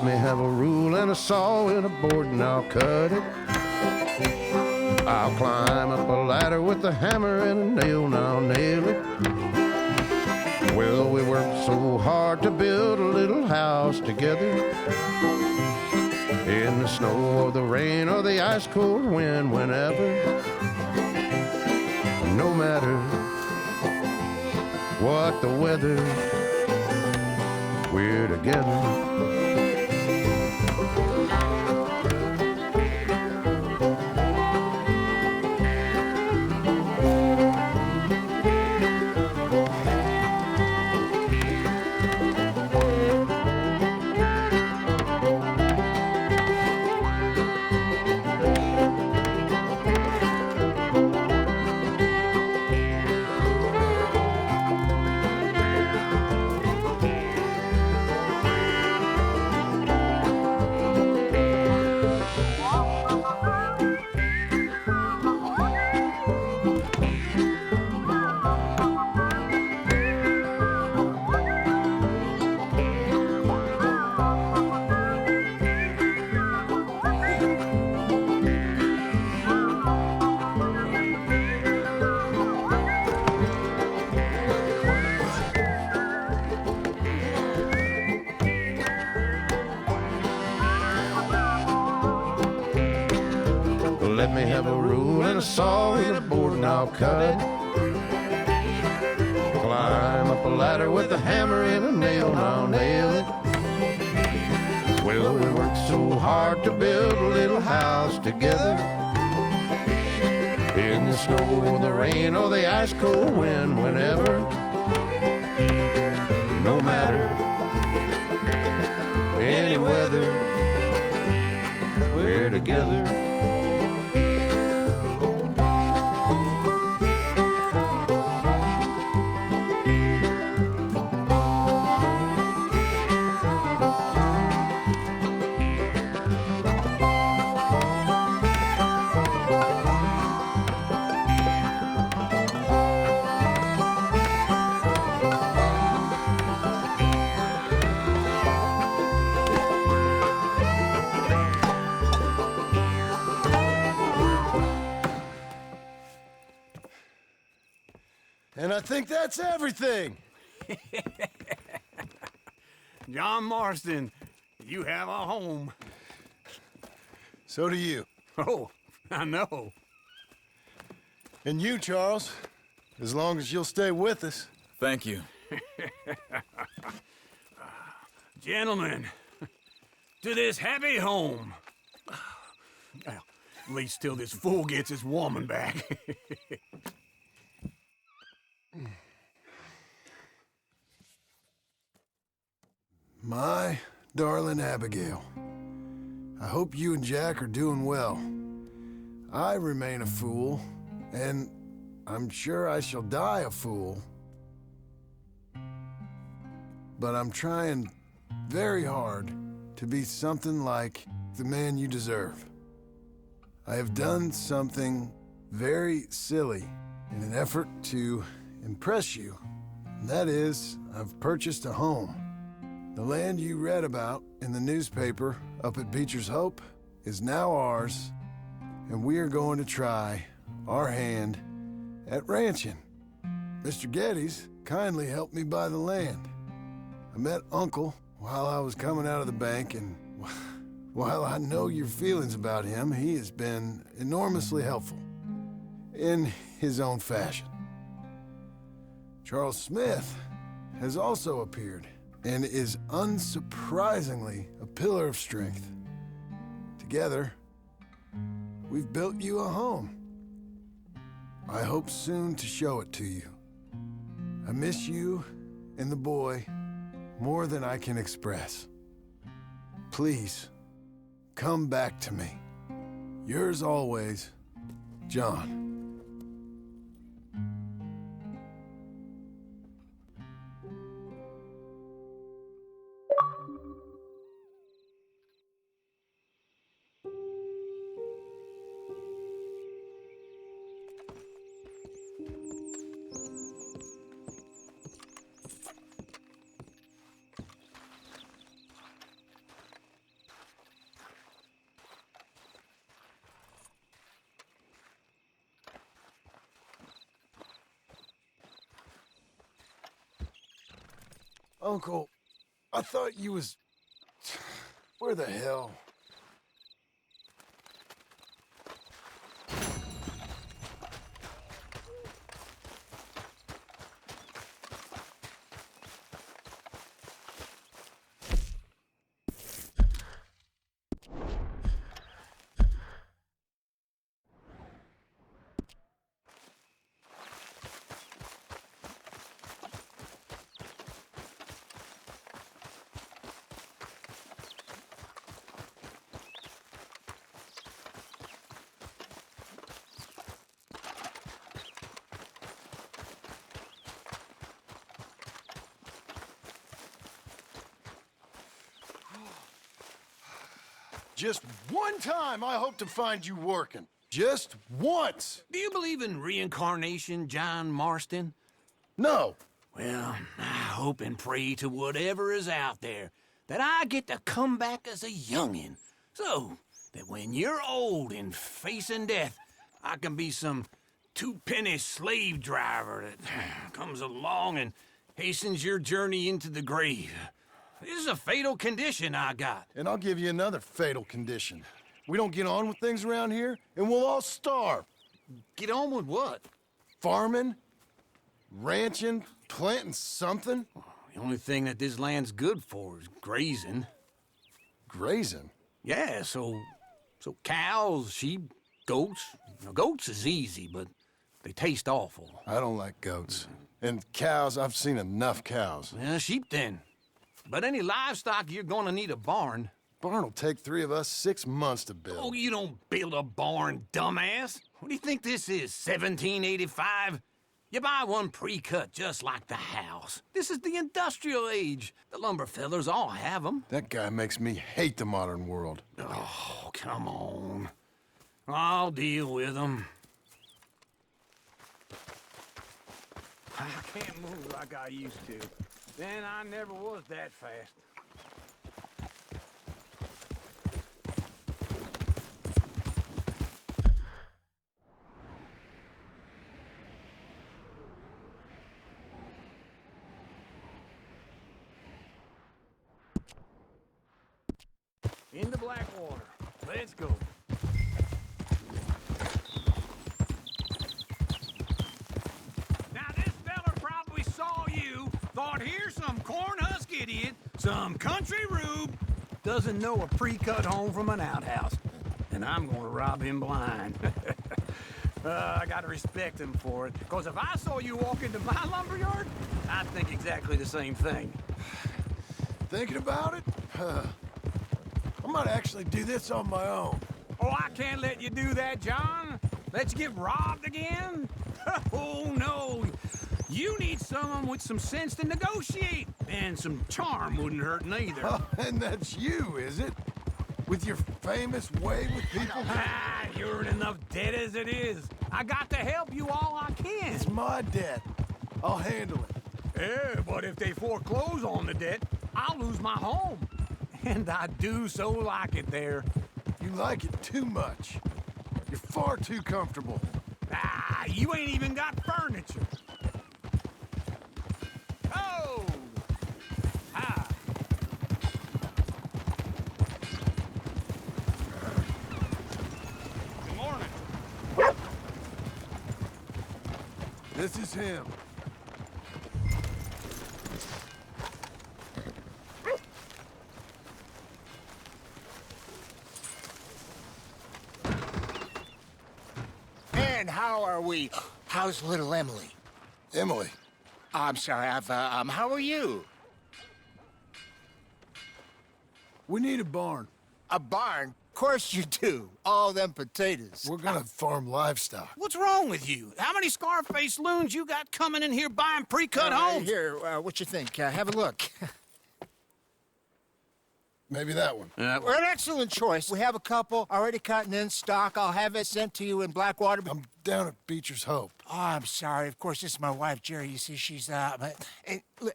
Let me have a rule and a saw and a board and I'll cut it. I'll climb up a ladder with a hammer and a nail and I'll nail it. Well, we worked so hard to build a little house together. In the snow or the rain or the ice cold wind, whenever. No matter what the weather, we're together. Let me have a rule and a saw and a board and I'll cut it. Climb up a ladder with a hammer and a nail and I'll nail it. Well, we worked so hard to build a little house together. In the snow or the rain or the ice cold wind, whenever. No matter any weather, we're together. And I think that's everything. John Marston, you have a home. So do you. Oh, I know. And you, Charles, as long as you'll stay with us. Thank you. Gentlemen, to this happy home. Well, at least till this fool gets his woman back. My darling Abigail, I hope you and Jack are doing well. I remain a fool, and I'm sure I shall die a fool. But I'm trying very hard to be something like the man you deserve. I have done something very silly in an effort to impress you. And that is, I've purchased a home. The land you read about in the newspaper up at Beecher's Hope is now ours, and we are going to try our hand at ranching. Mr. Geddes kindly helped me buy the land. I met Uncle while I was coming out of the bank, and while I know your feelings about him, he has been enormously helpful in his own fashion. Charles Smith has also appeared and is unsurprisingly a pillar of strength. Together, we've built you a home. I hope soon to show it to you. I miss you and the boy more than I can express. Please, come back to me. Yours always, John. Uncle, I thought you was... Where the hell? Just one time I hope to find you working. Just once. Do you believe in reincarnation, John Marston? No. Well, I hope and pray to whatever is out there that I get to come back as a youngin', so that when you're old and facing death, I can be some two-penny slave driver that comes along and hastens your journey into the grave. This is a fatal condition I got. And I'll give you another fatal condition. We don't get on with things around here, and we'll all starve. Get on with what? Farming, ranching, planting something. The only thing that this land's good for is grazing. Grazing? Yeah, so cows, sheep, goats. Now, goats is easy, but they taste awful. I don't like goats. And cows, I've seen enough cows. Yeah, sheep then. But any livestock, you're gonna need a barn. Barn will take 3 of us 6 months to build. Oh, you don't build a barn, dumbass. What do you think this is, 1785? You buy one pre-cut just like the house. This is the industrial age. The lumber fellers all have them. That guy makes me hate the modern world. Oh, come on. I'll deal with them. I can't move like I used to. Then I never was that fast. Into Blackwater. Let's go. Now this feller probably saw you, thought here's some corn-husk idiot, some country rube, doesn't know a pre-cut home from an outhouse. And I'm gonna rob him blind. I gotta respect him for it, because if I saw you walk into my lumberyard, I'd think exactly the same thing. Thinking about it? I might actually do this on my own. Oh, I can't let you do that, John. Let you get robbed again? Oh, no. You need someone with some sense to negotiate. And some charm wouldn't hurt neither. Oh, and that's you, is it? With your famous way with people? Ah, you're in enough debt as it is. I got to help you all I can. It's my debt. I'll handle it. Yeah, but if they foreclose on the debt, I'll lose my home. And I do so like it there. You like it too much. You're far too comfortable. Ah, you ain't even got furniture. Oh! Ah! Good morning. This is him. And how are we? How's little Emily? Emily. I'm sorry, how are you? We need a barn. A barn? Of course you do. All them potatoes. We're gonna farm livestock. What's wrong with you? How many Scarface loons you got coming in here buying pre-cut homes? Here, what you think? Have a look. Maybe that one. We're an excellent choice. We have a couple already cut and in stock. I'll have it sent to you in Blackwater. I'm down at Beecher's Hope. Oh, I'm sorry. Of course, this is my wife, Jerry. You see, she's but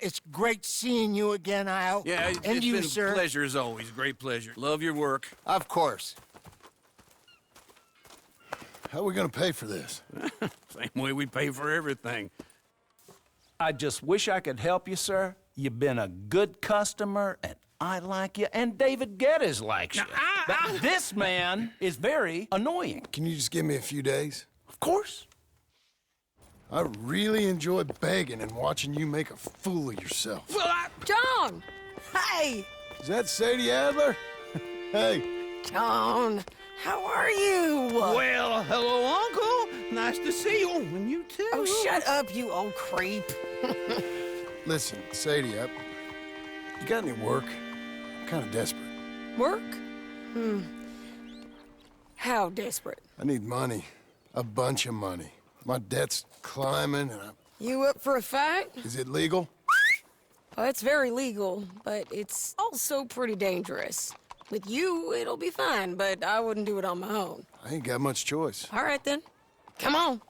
it's great seeing you again, Al. Yeah, and it's you, been sir. a pleasure as always. Great pleasure. Love your work. Of course. How are we gonna pay for this? Same way we pay for everything. I just wish I could help you, sir. You've been a good customer, and I like you, and David Geddes likes you. But this man is very annoying. Can you just give me a few days? Of course. I really enjoy begging and watching you make a fool of yourself. Well, John! Hey! Is that Sadie Adler? Hey, John, how are you? Well, hello, Uncle. Nice to see you. And you too. Oh, shut up, you old creep. listen, Sadie, you got any work? I'm kind of desperate. Work? How desperate? I need money. A bunch of money. My debt's climbing and You up for a fight? Is it legal? Well, it's very legal, but it's also pretty dangerous. With you, it'll be fine, but I wouldn't do it on my own. I ain't got much choice. All right, then. Come on.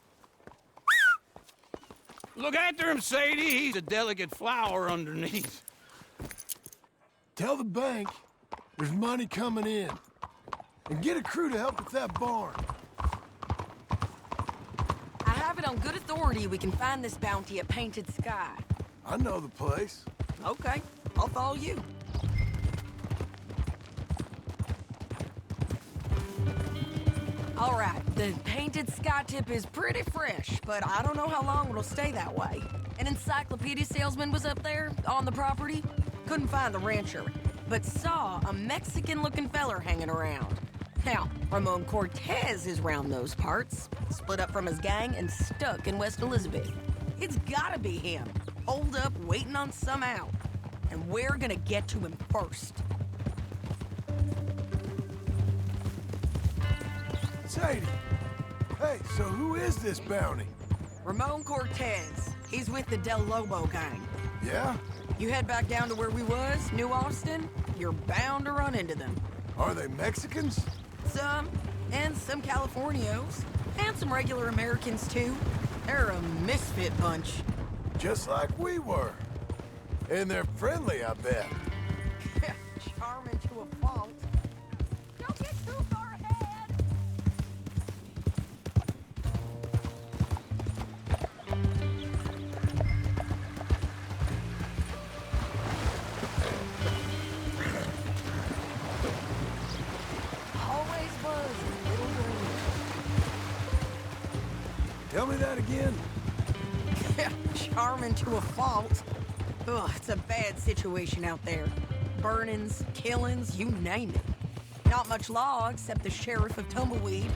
Look after him, Sadie. He's a delicate flower underneath. Tell the bank there's money coming in. And get a crew to help with that barn. I have it on good authority we can find this bounty at Painted Sky. I know the place. Okay, I'll follow you. All right, the Painted Sky tip is pretty fresh, but I don't know how long it'll stay that way. An encyclopedia salesman was up there on the property. Couldn't find the rancher, but saw a Mexican-looking feller hanging around. Now, Ramon Cortez is round those parts, split up from his gang and stuck in West Elizabeth. It's gotta be him, holed up waiting on some out. And we're gonna get to him first. Sadie! Hey, so who is this bounty? Ramon Cortez. He's with the Del Lobo gang. Yeah? You head back down to where we was, New Austin, you're bound to run into them. Are they Mexicans? Some, and some Californios, and some regular Americans too. They're a misfit bunch. Just like we were. And they're friendly, I bet. Charming to a fault. Don't get too far ahead. Always was a little green. Tell me that again. Charming to a fault. Ugh, it's a bad situation out there. Burnings, killings, you name it. Not much law except the sheriff of Tumbleweed.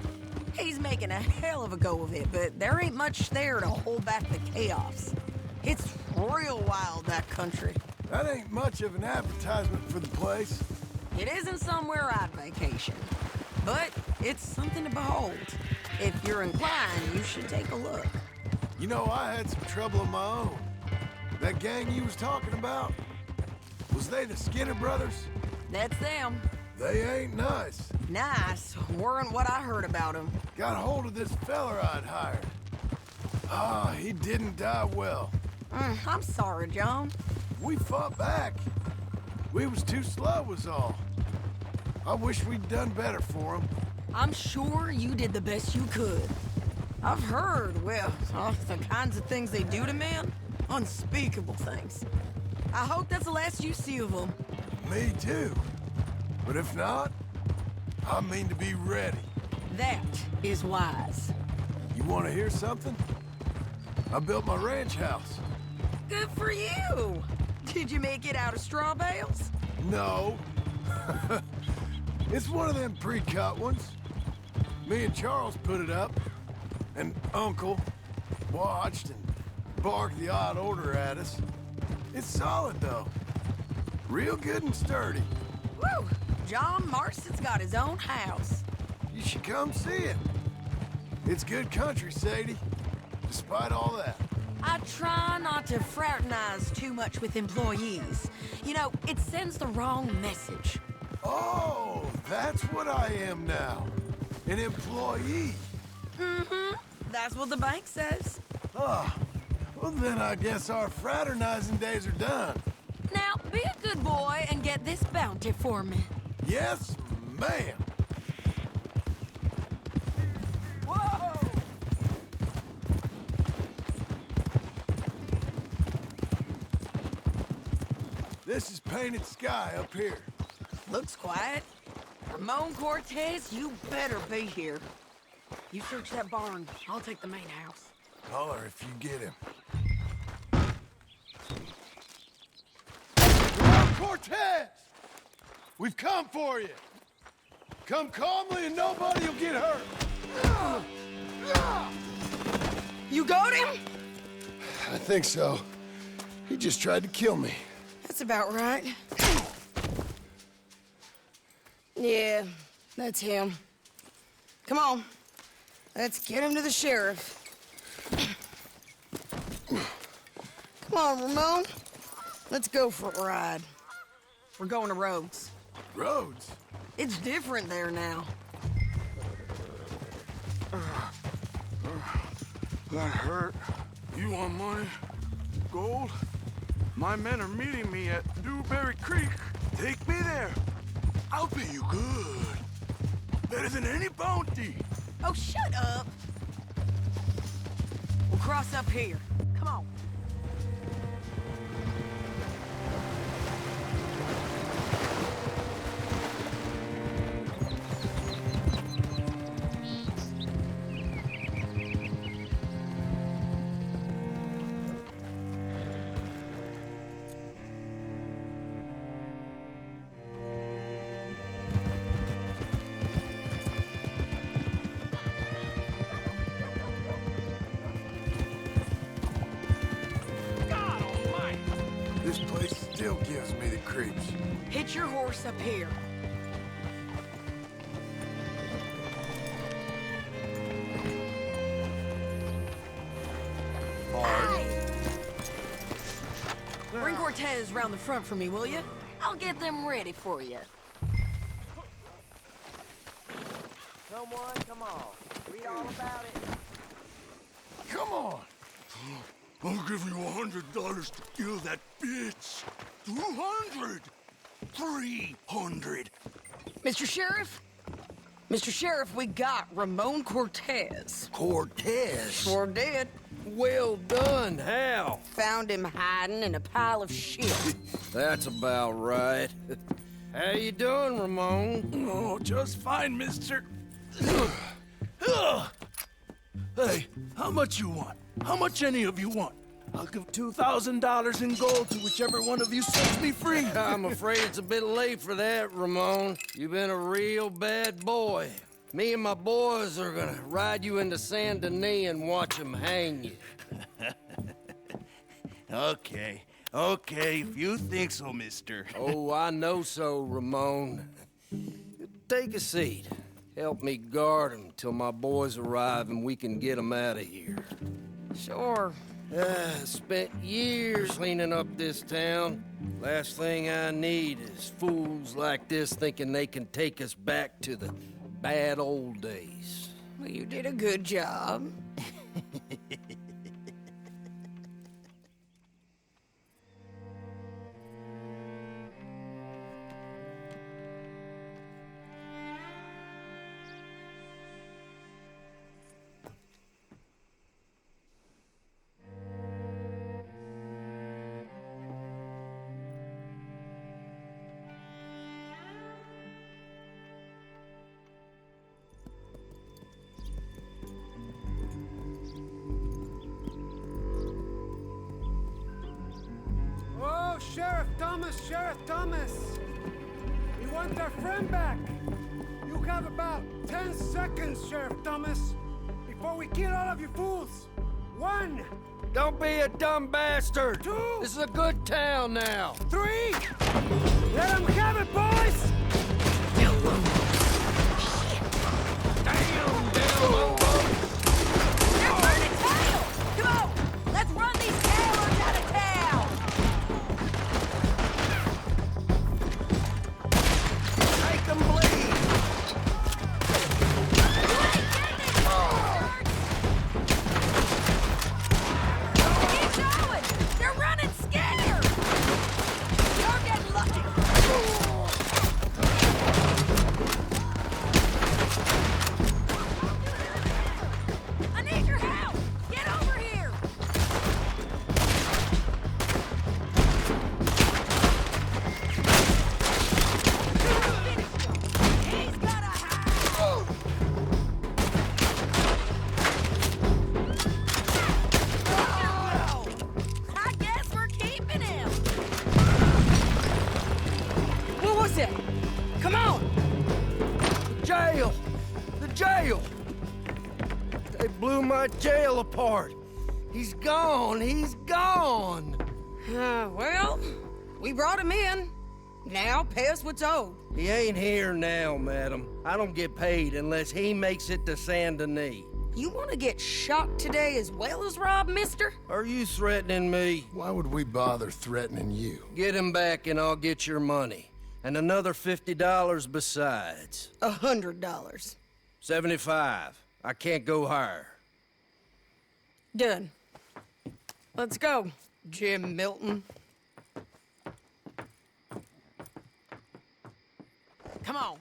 He's making a hell of a go of it, but there ain't much there to hold back the chaos. It's real wild, that country. That ain't much of an advertisement for the place. It isn't somewhere I'd vacation, but it's something to behold. If you're inclined, you should take a look. You know, I had some trouble of my own. That gang you was talking about, was they the Skinner brothers? That's them. They ain't nice. Nice. Weren't what I heard about them. Got hold of this feller I'd hired. Ah, he didn't die well. I'm sorry, John. We fought back. We was too slow was all. I wish we'd done better for him. I'm sure you did the best you could. I've heard, well, the kinds of things they do to men. Unspeakable things. I hope that's the last you see of them. Me too. But if not, I mean to be ready. That is wise. You want to hear something? I built my ranch house. Good for you. Did you make it out of straw bales? No. It's one of them pre-cut ones. Me and Charles put it up, and Uncle watched and barked the odd order at us. It's solid, though. Real good and sturdy. Woo! John Marston's got his own house. You should come see it. It's good country, Sadie, despite all that. I try not to fraternize too much with employees. You know, it sends the wrong message. Oh, that's what I am now. An employee. Mm-hmm. That's what the bank says. Ah, well then I guess our fraternizing days are done. Now, be a good boy and get this bounty for me. Yes, ma'am. Whoa! This is Painted Sky up here. Looks quiet. Ramon Cortez, you better be here. You search that barn. I'll take the main house. Holler if you get him. Cortez! We've come for you. Come calmly and nobody will get hurt. You got him? I think so. He just tried to kill me. That's about right. Yeah, that's him. Come on. Let's get him to the sheriff. Come on, Ramon. Let's go for a ride. We're going to Rhodes. Rhodes? It's different there now. That hurt. You want money? Gold? My men are meeting me at Dewberry Creek. Take me there. I'll pay you good. Better than any bounty. Oh, shut up. We'll cross up here. Come on. This place still gives me the creeps. Hitch your horse up here. Bring Cortez round the front for me, will you? I'll get them ready for you. Someone, come on. Read all about it. Come on! I'll give you $100 to kill that bitch. 200. 300. Mr. Sheriff? Mr. Sheriff, we got Ramon Cortez. Cortez? Sure did. Well done, Hal. Found him hiding in a pile of shit. That's about right. How you doing, Ramon? Oh, just fine, mister. Hey, how much you want? How much any of you want? I'll give $2,000 in gold to whichever one of you sets me free. I'm afraid it's a bit late for that, Ramon. You've been a real bad boy. Me and my boys are gonna ride you into Saint Denis and watch them hang you. Okay, if you think so, mister. Oh, I know so, Ramon. Take a seat. Help me guard them till my boys arrive and we can get them out of here. Sure. Spent years cleaning up this town. Last thing I need is fools like this thinking they can take us back to the bad old days. Well, you did a good job. Oh, Sheriff Thomas! We want our friend back! You have about 10 seconds, Sheriff Thomas, before we kill all of you fools! 1, Don't be a dumb bastard! 2, This is a good town now! 3! Let them have it, boys! They're burning tail! Come on! Let's run these tailors out of town! Make them bleed. You ain't getting it, Lord! Keep going! They're running scared! You're getting lucky! it! Come on! Jail! The jail! They blew my jail apart. He's gone. He's gone. Well, we brought him in. Now pay us what's owed. He ain't here now, madam. I don't get paid unless he makes it to Saint Denis. You want to get shot today as well as rob, mister? Are you threatening me? Why would we bother threatening you? Get him back and I'll get your money. And another $50 besides. $100. 75. I can't go higher. Done. Let's go, Jim Milton. Come on.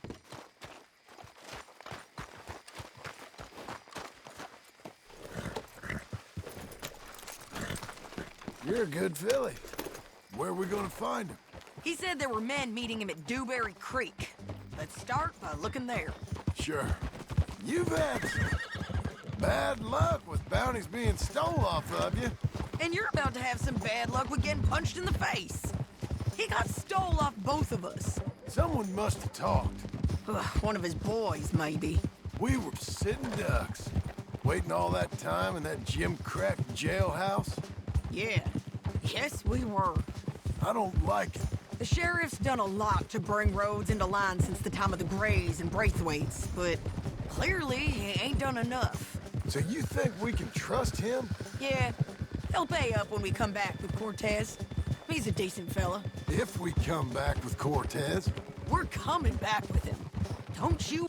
You're a good filly. Where are we gonna find him? He said there were men meeting him at Dewberry Creek. Let's start by looking there. Sure. You've had some bad luck with bounties being stole off of you. And you're about to have some bad luck with getting punched in the face. He got stole off both of us. Someone must have talked. Ugh, one of his boys, maybe. We were sitting ducks, waiting all that time in that Jim Crack jailhouse. Yeah. Yes, we were. I don't like it. The sheriff's done a lot to bring roads into line since the time of the Grays and Braithwaites, but clearly he ain't done enough. So you think we can trust him? Yeah, he'll pay up when we come back with Cortez. He's a decent fella. If we come back with Cortez? We're coming back with him. Don't you